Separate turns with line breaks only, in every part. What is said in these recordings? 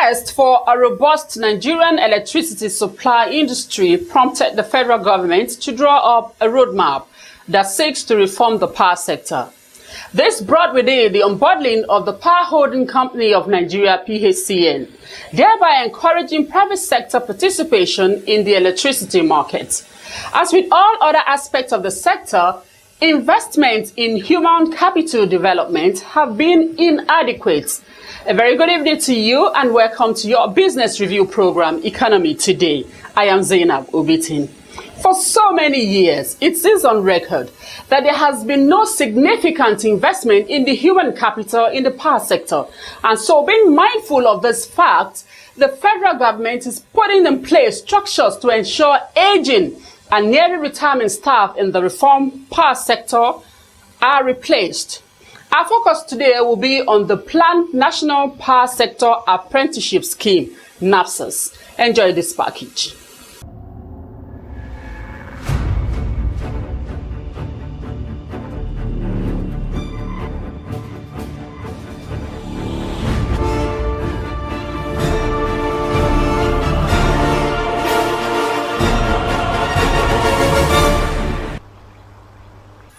quest for a robust Nigerian electricity supply industry prompted the federal government to draw up a roadmap that seeks to reform the power sector. This brought with it the unbundling of the Power Holding Company of Nigeria (PHCN), thereby encouraging private sector participation in the electricity market. As with all other aspects of the sector, investment in human capital development have been inadequate. A very good evening to you and welcome to your business review program, Economy Today. I am Zainab Obitin. For so many years, it is on record that there has been no significant investment in the human capital in the power sector. And so, being mindful of this fact, the federal government is putting in place structures to ensure aging and nearly retirement staff in the reformed power sector are replaced. Our focus today will be on the planned National Power Sector Apprenticeship Scheme, Napsas. Enjoy this package.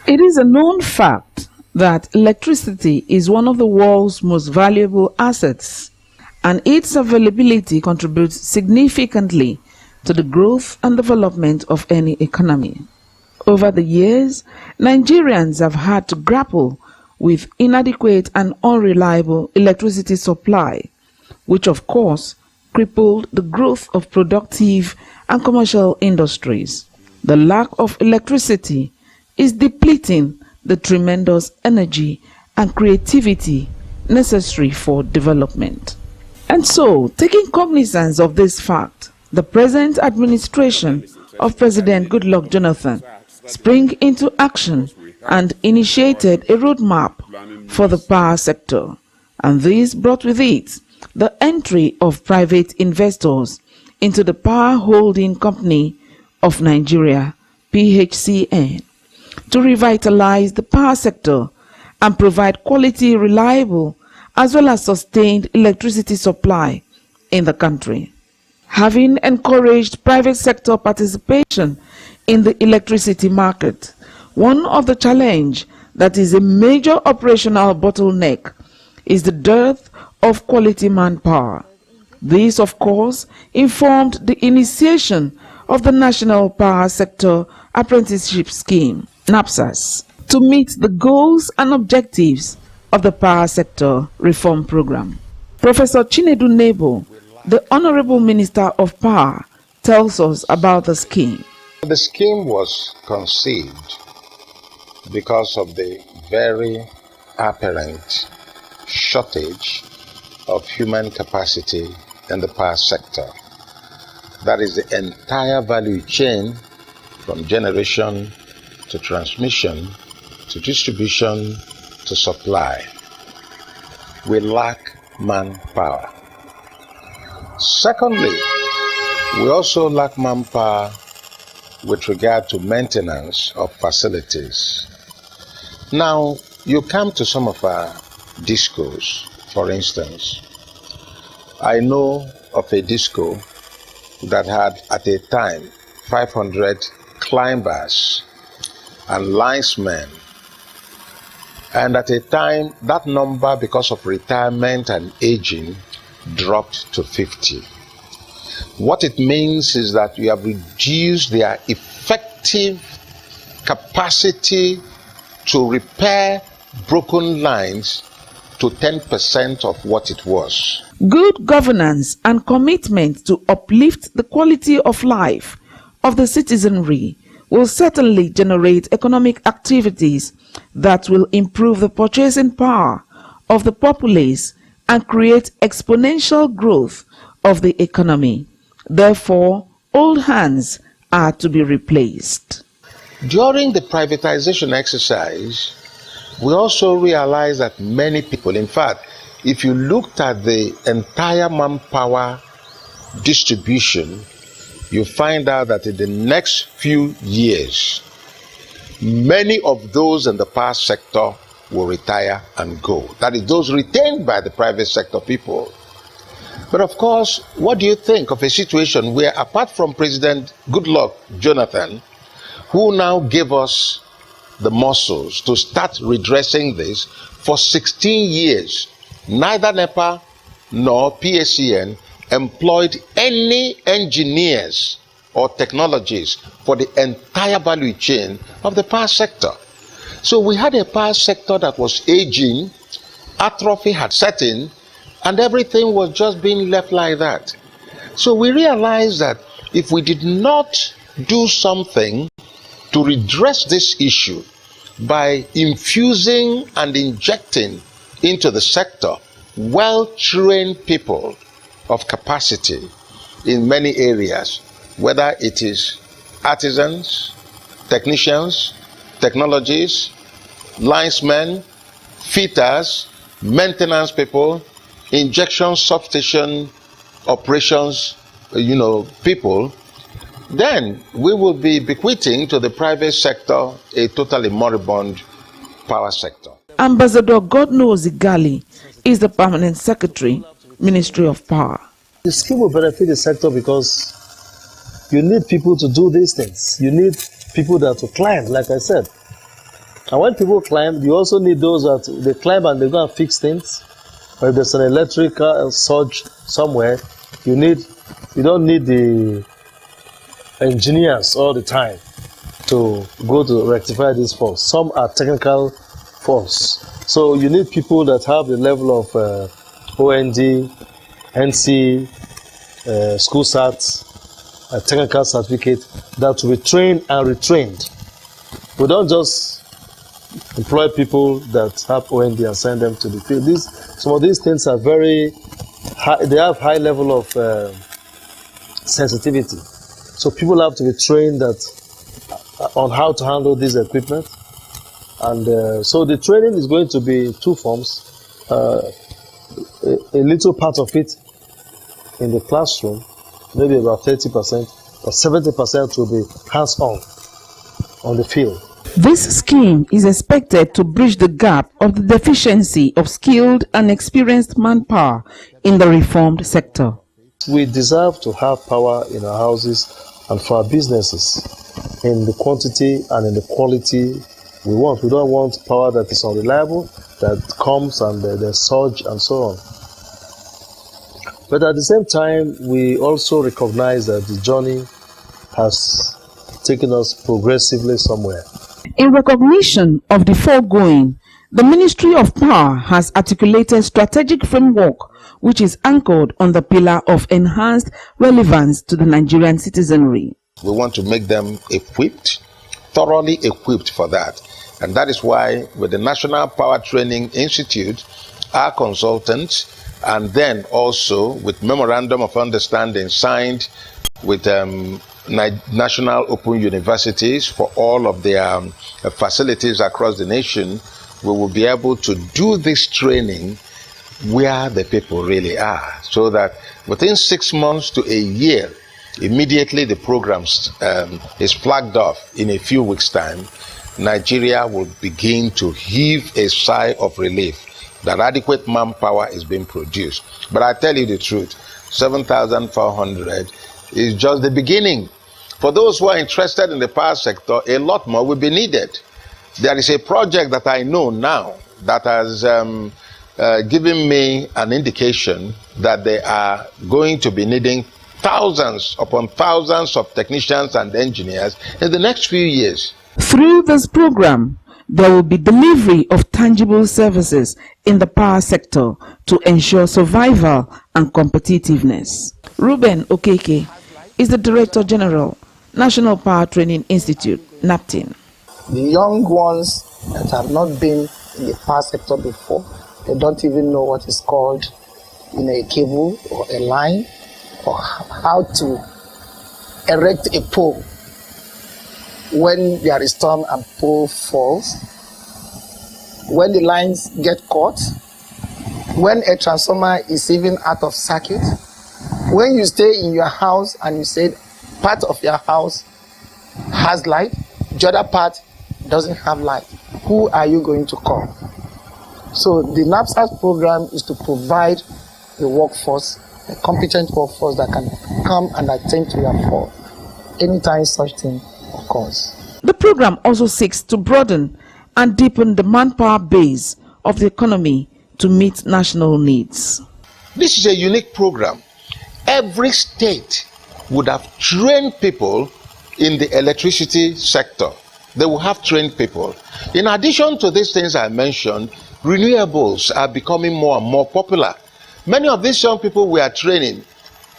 It is a known fact that electricity is one of the world's most valuable assets, and its availability contributes significantly to the growth and development of any economy. Over the years, Nigerians have had to grapple with inadequate and unreliable electricity supply, which of course crippled the growth of productive and commercial industries. The lack of electricity is depleting the tremendous energy and creativity necessary for development. And so, taking cognizance of this fact, the present administration of President Goodluck Jonathan sprang into action and initiated a roadmap for the power sector. And this brought with it the entry of private investors into the Power Holding Company of Nigeria, PHCN, to revitalize the power sector and provide quality, reliable, as well as sustained electricity supply in the country. Having encouraged private sector participation in the electricity market, one of the challenges that is a major operational bottleneck is the dearth of quality manpower. This, of course, informed the initiation of the National Power Sector Apprenticeship Scheme, Napsas, to meet the goals and objectives of the Power Sector Reform Program. Professor Chinedu Nebo, the Honorable Minister of Power, tells us about the scheme.
The scheme was conceived because of the very apparent shortage of human capacity in the power sector. That is the entire value chain from generation to transmission, to distribution, to supply. We lack manpower. Secondly, we also lack manpower with regard to maintenance of facilities. Now, you come to some of our discos, for instance. I know of a disco that had at a time 500 climbers and linesmen, and at a time that number, because of retirement and aging, dropped to 50. What it means is that we have reduced their effective capacity to repair broken lines to 10% of what it was.
Good governance and commitment to uplift the quality of life of the citizenry will certainly generate economic activities that will improve the purchasing power of the populace and create exponential growth of the economy. Therefore, old hands are to be replaced.
During the privatization exercise, we also realized that many people, in fact, if you looked at the entire manpower distribution, you find out that in the next few years, many of those in the power sector will retire and go. That is, those retained by the private sector people. But of course, what do you think of a situation where, apart from President Goodluck Jonathan, who now gave us the muscles to start redressing this, for 16 years, neither NEPA nor PACN employed any engineers or technologies for the entire value chain of the power sector. So we had a power sector that was aging, atrophy had set in, and everything was just being left like that. So we realized that if we did not do something to redress this issue by infusing and injecting into the sector well-trained people of capacity in many areas, whether it is artisans, technicians, technologies, linesmen, fitters, maintenance people, injection substation operations, people, then we will be bequeathing to the private sector a totally moribund power sector.
Ambassador Godnose Igali is the Permanent Secretary, Ministry of Power.
The scheme will benefit the sector because you need people to do these things. You need people that will climb, like I said. And when people climb, you also need those that they climb and they go and fix things. Or if there's an electrical surge somewhere, you don't need the engineers all the time to go to rectify this fault. Some are technical faults. So you need people that have the level of OND, NC, school SAT, a technical certificate that will be trained and retrained. We don't just employ people that have OND and send them to the field. Some of these things are very high, they have high level of sensitivity. So people have to be trained on how to handle this equipment. And so the training is going to be in two forms. A little part of it in the classroom, maybe about 30%, but 70% will be hands-on on the field.
This scheme is expected to bridge the gap of the deficiency of skilled and experienced manpower in the reformed sector.
We deserve to have power in our houses and for our businesses in the quantity and in the quality we want. We don't want power that is unreliable, that comes and there's surge and so on. But at the same time, we also recognize that the journey has taken us progressively somewhere.
In recognition of the foregoing, the Ministry of Power has articulated strategic framework which is anchored on the pillar of enhanced relevance to the Nigerian citizenry.
We want to make them equipped, thoroughly equipped for that. And that is why with the National Power Training Institute, our consultants, and then also with Memorandum of Understanding signed with National Open Universities for all of their facilities across the nation, we will be able to do this training where the people really are, so that within 6 months to a year, immediately the program is flagged off in a few weeks' time, Nigeria will begin to heave a sigh of relief that adequate manpower is being produced. But I tell you the truth, 7,400 is just the beginning. For those who are interested in the power sector, a lot more will be needed. There is a project that I know now that has given me an indication that they are going to be needing thousands upon thousands of technicians and engineers in the next few years.
Through this program, there will be delivery of tangible services in the power sector to ensure survival and competitiveness. Ruben Okeke is the Director General, National Power Training Institute, NAPTIN.
The young ones that have not been in the power sector before, they don't even know what is called a cable or a line, or how to erect a pole when there is storm and pole falls, when the lines get caught, when a transformer is even out of circuit, when you stay in your house and you say part of your house has light, the other part doesn't have light. Who are you going to call? So the Napsas program is to provide the workforce a competent workforce that can come and attend to your fault anytime such thing occurs.
The program also seeks to broaden and deepen the manpower base of the economy to meet national needs.
This is a unique program. Every state would have trained people in the electricity sector. They will have trained people. In addition to these things I mentioned, renewables are becoming more and more popular. Many of these young people we are training,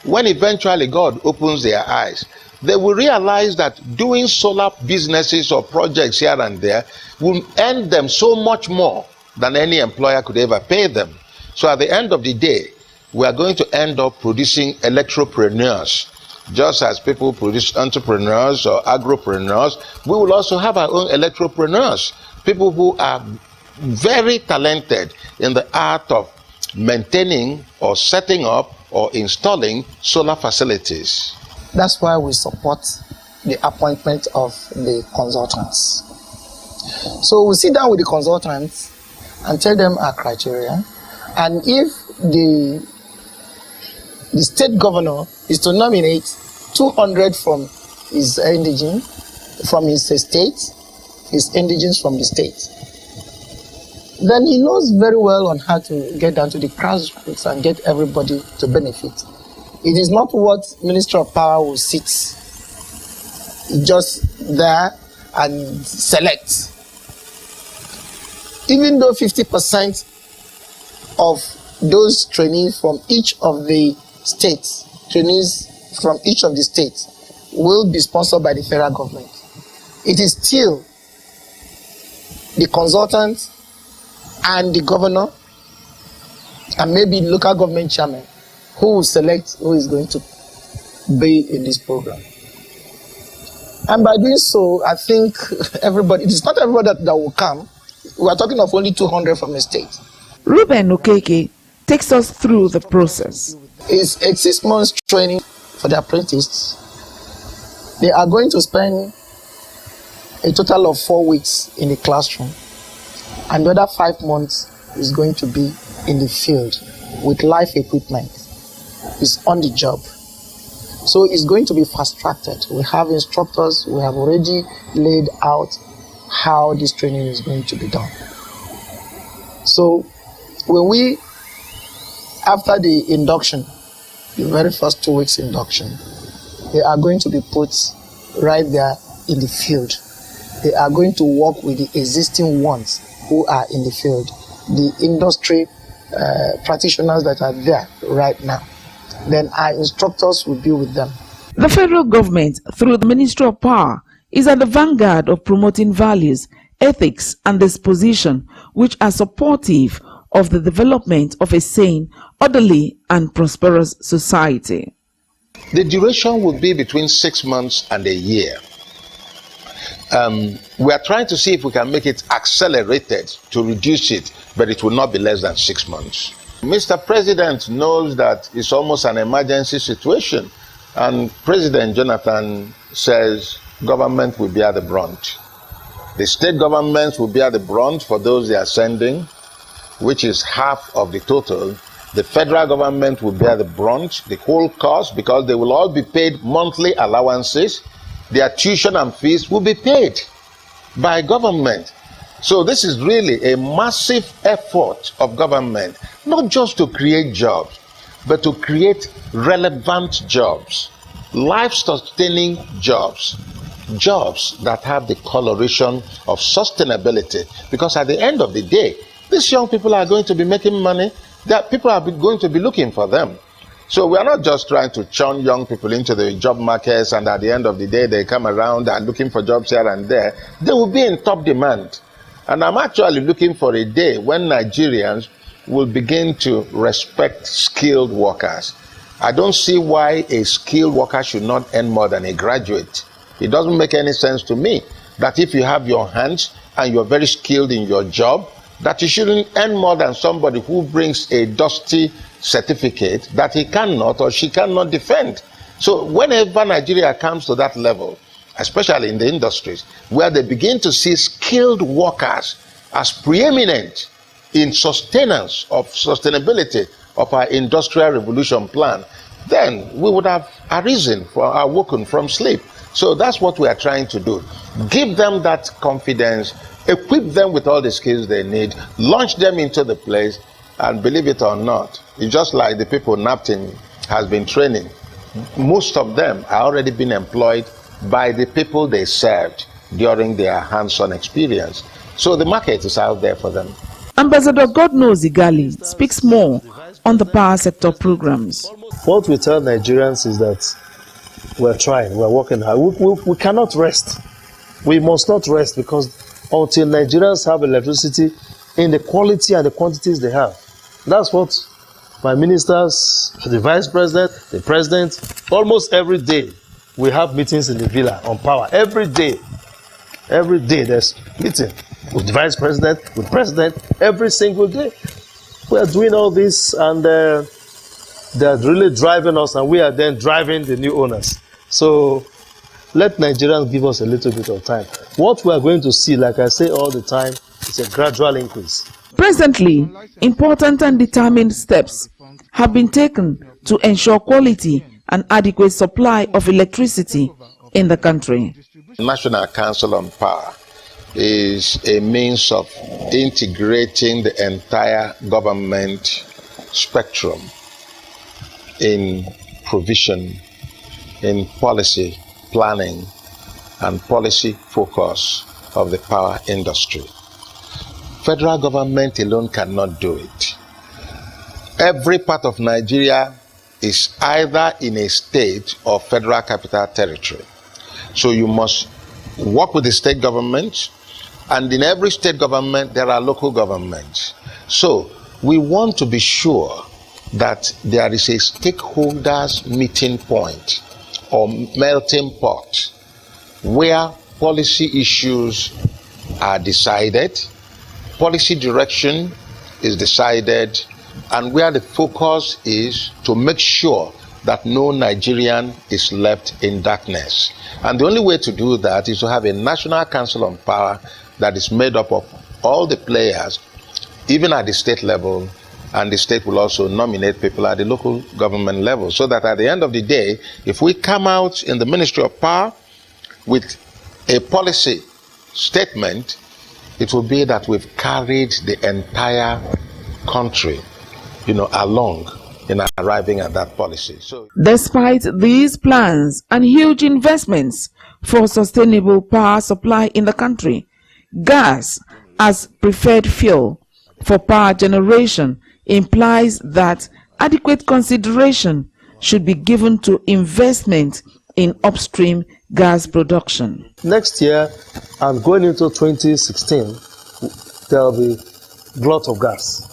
when eventually God opens their eyes, they will realize that doing solar businesses or projects here and there will earn them so much more than any employer could ever pay them. So at the end of the day, we are going to end up producing electropreneurs. Just as people produce entrepreneurs or agropreneurs, we will also have our own electropreneurs, people who are very talented in the art of maintaining or setting up or installing solar facilities.
That's why we support the appointment of the consultants. So we sit down with the consultants and tell them our criteria, and if the state governor is to nominate 200 from his indigene, from his state, his indigenes from the state, then he knows very well on how to get down to the grassroots and get everybody to benefit. It is not what Minister of Power will sit just there and select. Even though 50% of those trainees from each of the states, will be sponsored by the federal government, it is still the consultant and the governor and maybe local government chairman who will select who is going to be in this program. And by doing so, I think everybody, it is not everybody that will come. We are talking of only 200 from the state.
Ruben Okeke takes us through the process.
It's a 6 months training for the apprentices. They are going to spend a total of 4 weeks in the classroom, and the other 5 months is going to be in the field with live equipment. It's on the job. So it's going to be fast-tracked. We have instructors, we have already laid out how this training is going to be done. So when after the induction, the very first 2 weeks induction, they are going to be put right there in the field. They are going to work with the existing ones who are in the field, the industry practitioners that are there right now. Then our instructors will be with them.
The federal government, through the Ministry of Power, is at the vanguard of promoting values, ethics, and disposition which are supportive of the development of a sane, orderly, and prosperous society.
The duration will be between 6 months and a year. We are trying to see if we can make it accelerated to reduce it, but it will not be less than 6 months. Mr. President knows that it's almost an emergency situation, and President Jonathan says government will bear the brunt. The state governments will bear the brunt for those they are sending, which is half of the total. The federal government will bear the brunt, the whole cost, because they will all be paid monthly allowances. Their tuition and fees will be paid by government. So this is really a massive effort of government, not just to create jobs, but to create relevant jobs, life-sustaining jobs, jobs that have the coloration of sustainability. Because at the end of the day, these young people are going to be making money, that people are going to be looking for them. So we are not just trying to churn young people into the job markets and at the end of the day they come around and looking for jobs here and there. They will be in top demand. And I'm actually looking for a day when Nigerians will begin to respect skilled workers. I don't see why a skilled worker should not earn more than a graduate. It doesn't make any sense to me that if you have your hands and you're very skilled in your job, that you shouldn't earn more than somebody who brings a dusty certificate that he cannot or she cannot defend. So whenever Nigeria comes to that level, especially in the industries, where they begin to see skilled workers as preeminent in sustenance of sustainability of our industrial revolution plan, then we would have arisen, awoken from sleep. So that's what we are trying to do. Give them that confidence, equip them with all the skills they need, launch them into the place, and believe it or not, it's just like the people Naptin has been training. Most of them are already been employed by the people they served during their hands-on experience. So the market is out there for them.
Ambassador Godknows Igali speaks more on the power sector programs.
What we tell Nigerians is that we're trying, we're working hard. We cannot rest. We must not rest, because until Nigerians have electricity in the quality and the quantities they have. That's what my ministers, the vice president, the president, almost every day we have meetings in the villa on power. Every day there's meeting with the vice president, with president, every single day. We are doing all this, and they're really driving us, and we are then driving the new owners. So let Nigerians give us a little bit of time. What we are going to see, like I say all the time, is a gradual increase.
Presently, important and determined steps have been taken to ensure quality and adequate supply of electricity in the country.
National Council on Power is a means of integrating the entire government spectrum in provision, in policy planning and policy focus of the power industry. Federal government alone cannot do it. Every part of Nigeria is either in a state or federal capital territory. So you must work with the state government, and in every state government there are local governments. So we want to be sure that there is a stakeholders meeting point or melting pot where policy issues are decided, policy direction is decided, and where the focus is to make sure that no Nigerian is left in darkness. And the only way to do that is to have a National Council on Power that is made up of all the players, even at the state level, and the state will also nominate people at the local government level, so that at the end of the day, if we come out in the Ministry of Power with a policy statement, it will be that we've carried the entire country, along in arriving at that policy. So,
despite these plans and huge investments for sustainable power supply in the country, gas as preferred fuel for power generation implies that adequate consideration should be given to investment in upstream gas production.
Next year and going into 2016, there will be glut of gas.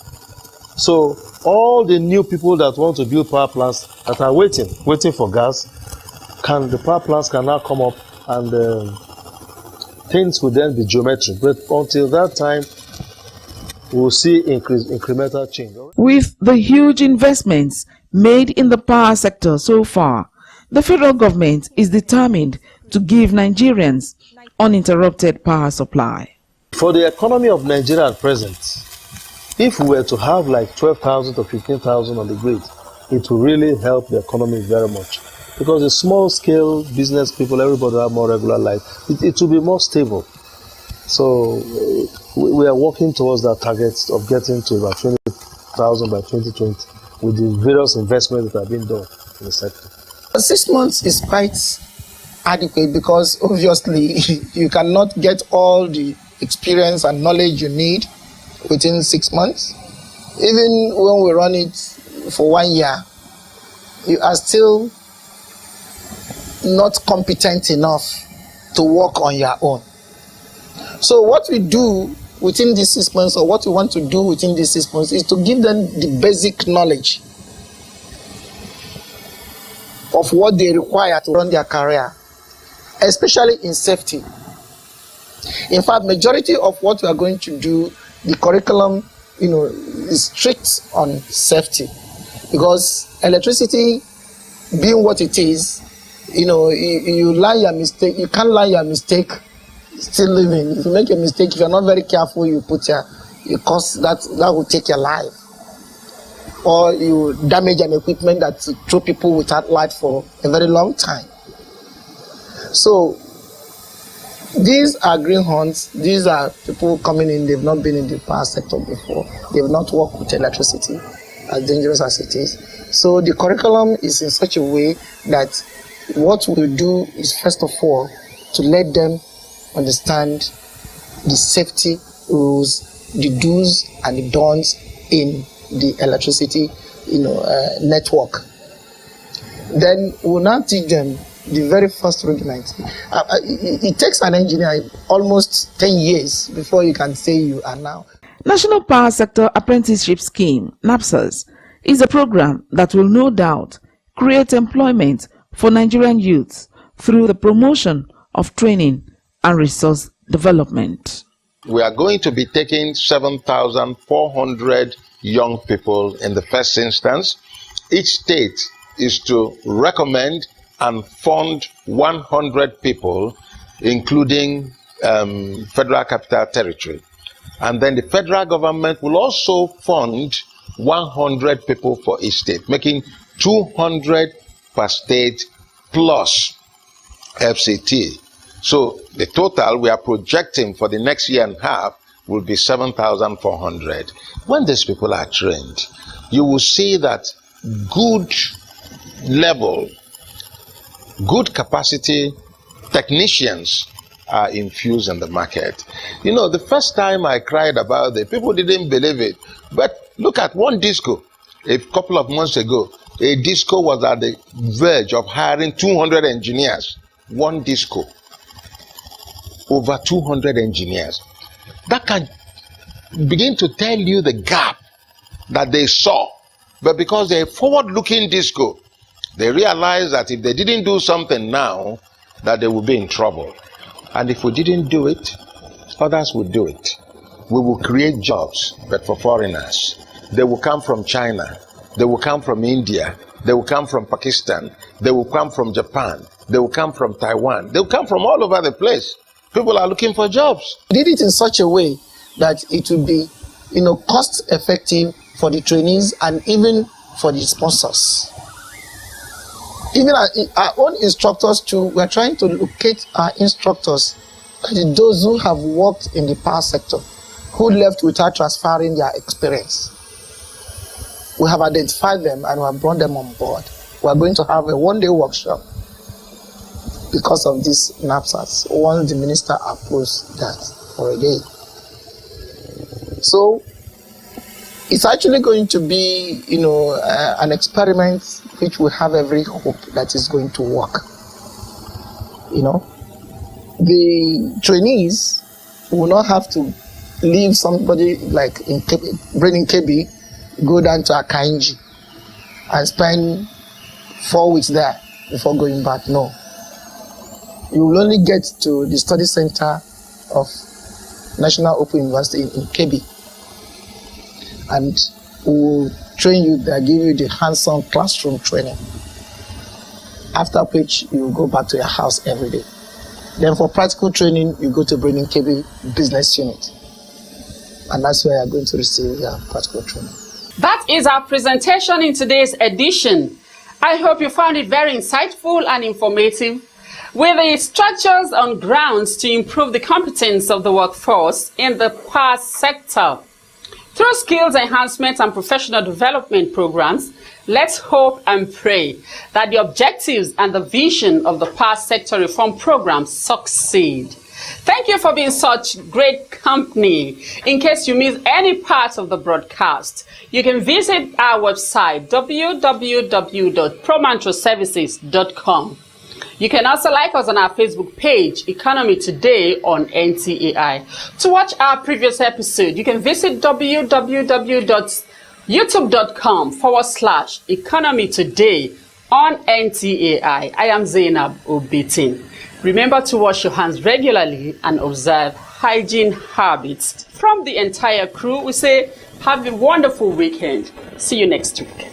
So all the new people that want to build power plants that are waiting for gas, the power plants can now come up, and things will then be geometric. But until that time, we'll see incremental change.
With the huge investments made in the power sector so far, the federal government is determined to give Nigerians uninterrupted power supply.
For the economy of Nigeria at present, if we were to have like 12,000 or 15,000 on the grid, it will really help the economy very much. Because the small scale business people, everybody have more regular life, it will be more stable. So we are working towards that target of getting to about 20,000 by 2020 with the various investments that have been done in the sector.
6 months is quite adequate, because obviously you cannot get all the experience and knowledge you need within 6 months. Even when we run it for 1 year, you are still not competent enough to work on your own. So what we do within these 6 months, or what we want to do within these 6 months, is to give them the basic knowledge of what they require to run their career, especially in safety. In fact, majority of what we are going to do, the curriculum, is strict on safety, because electricity being what it is, you learn your mistake. You can't learn your mistake still living. If you make a mistake, if you're not very careful, you cause that will take your life. or you damage an equipment that throw people without light for a very long time. So these are greenhorns. These are people coming in. They've not been in the power sector before. They've not worked with electricity, as dangerous as it is. So the curriculum is in such a way that what we do is, first of all, to let them understand the safety rules, the do's and the don'ts in the electricity, network. Then we'll now teach them the very first rudiment. It takes an engineer almost 10 years before you can say you are now.
National Power Sector Apprenticeship Scheme, Napsas, is a program that will no doubt create employment for Nigerian youths through the promotion of training and resource development.
We are going to be taking 7,400 young people in the first instance. Each state is to recommend and fund 100 people, including Federal Capital Territory. And then the federal government will also fund 100 people for each state, making 200 per state plus FCT. So the total we are projecting for the next year and a half will be 7,400. When these people are trained, you will see that good level, good capacity technicians are infused in the market. The first time I cried about it, people didn't believe it. But look at one disco. A couple of months ago, a disco was at the verge of hiring 200 engineers. One disco. Over 200 engineers. That can begin to tell you the gap that they saw. But because they're a forward-looking disco, they realized that if they didn't do something now, that they would be in trouble. And if we didn't do it, others would do it. We will create jobs, but for foreigners. They will come from China. They will come from India. They will come from Pakistan. They will come from Japan. They will come from Taiwan. They will come from all over the place. People are looking for jobs.
We did it in such a way that it would be, cost effective for the trainees and even for the sponsors. Even our own instructors too, we're trying to locate our instructors, those who have worked in the power sector, who left without transferring their experience. We have identified them and we have brought them on board. We are going to have a one-day workshop because of this Napsas, once the minister approves that for a day. So it's actually going to be, an experiment which we have every hope that is going to work. The trainees will not have to leave somebody like in KB, go down to Akanji and spend 4 weeks there before going back. No. You will only get to the study center of National Open University in KB, and we will train you there, give you the hands-on classroom training, after which you will go back to your house every day. Then for practical training, you go to Bringing KB Business Unit, and that's where you're going to receive your practical training.
That is our presentation in today's edition. I hope you found it very insightful and informative, with the structures on grounds to improve the competence of the workforce in the power sector. Through skills enhancement and professional development programs, let's hope and pray that the objectives and the vision of the power sector reform program succeed. Thank you for being such great company. In case you miss any part of the broadcast, you can visit our website www.promantroservices.com. You can also like us on our Facebook page, Economy Today on NTAI. To watch our previous episode, you can visit www.youtube.com/Economy Today on NTAI. I am Zainab Obitin. Remember to wash your hands regularly and observe hygiene habits. From the entire crew, we say have a wonderful weekend. See you next week.